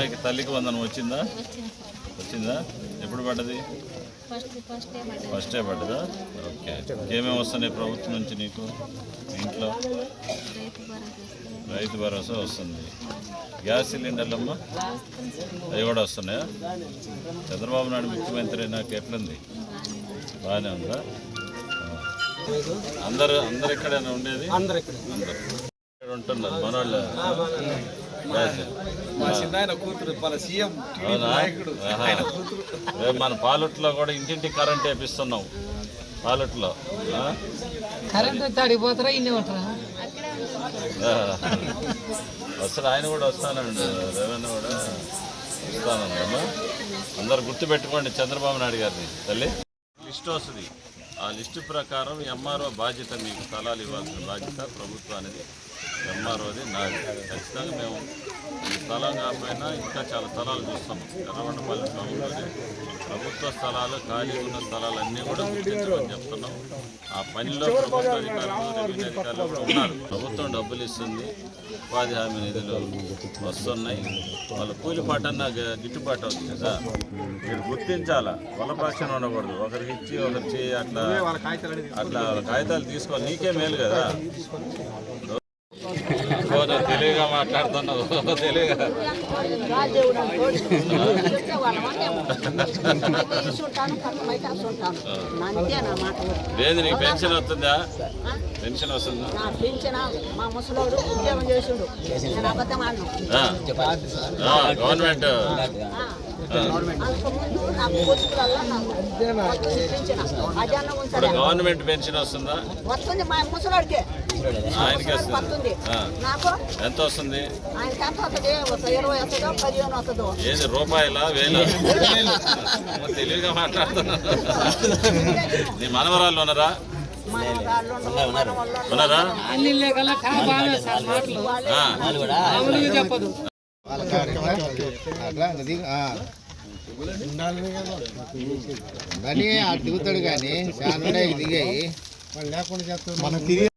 అమ్మాయికి తల్లికి వందనం వచ్చిందా? ఎప్పుడు పడ్డది? ఫస్టే పడ్డదా? ఓకే. ఇంకేమేమి వస్తున్నాయి ప్రభుత్వం నుంచి నీకు? ఇంట్లో రైతు భరోసా వస్తుంది. గ్యాస్ సిలిండర్లమ్మా అవి కూడా వస్తున్నాయా? చంద్రబాబు నాయుడు ముఖ్యమంత్రి నాకు ఎట్లుంది? బాగానే ఉందా? అందరు ఇక్కడైనా ఉండేది? అందరు ఇక్కడ ఉంటున్నారు మనోళ్ళు. మన పాలెట్లో కూడా ఇంటింటి కరెంట్ వేపిస్తున్నాం. పాలెట్లో వస్తాడు, ఆయన కూడా వస్తానండి, రేవన్న కూడా వస్తానమ్మా. అందరు గుర్తుపెట్టుకోండి చంద్రబాబు నాయుడు గారిని. తల్లి లిస్టు వస్తుంది, ఆ లిస్టు ప్రకారం ఎంఆర్ఓ బాధ్యత, మీకు స్థలాలు ఇవ్వాల్సిన బాధ్యత ప్రభుత్వానికి. ఎంఆర్ఓది నాది. ఖచ్చితంగా మేము ఈ స్థలం కాకపోయినా ఇంకా చాలా స్థలాలు చూస్తాము. ఎర్రగొండపల్లి టౌన్లోనే ప్రభుత్వ స్థలాలు, ఖాళీ ఉన్న స్థలాలన్నీ కూడా గుర్తించమని చెప్తున్నాం. ఆ పనిలో ప్రభుత్వ అధికారులు, రెవెన్యూ అధికారులు కూడా ఉన్నారు. ప్రభుత్వం డబ్బులు ఇస్తుంది, ఉపాధి హామీ నిధులు వస్తున్నాయి. వాళ్ళ కూలి పాటన్నా గిట్టుబాటు అవుతుంది కదా. మీరు గుర్తించాలా, వలపక్షణ ఉండకూడదు. ఒకరికి ఇచ్చి ఒకరు చేయి అట్లా కాగితాలు తీసుకోవాలి. నీకే మేలు కదా. తెలివిగా మాట్లాడుతున్నావు, తెలివిగా. లేదు, నీకు పెన్షన్ వస్తుందా? పెన్షన్ వస్తుందా? గవర్నమెంట్ ఇప్పుడు గవర్నమెంట్ పెన్షన్ వస్తుందా? ఆయనకి వస్తుంది. ఎంత వస్తుంది? ఏది రూపాయలా వేలా? తెలివిగా మాట్లాడుతున్నా. నీ మనవరాళ్ళు ఉన్నారా? ఉన్నారా? దిగుతాడు కానీ చాలా దిగాయి లేకుండా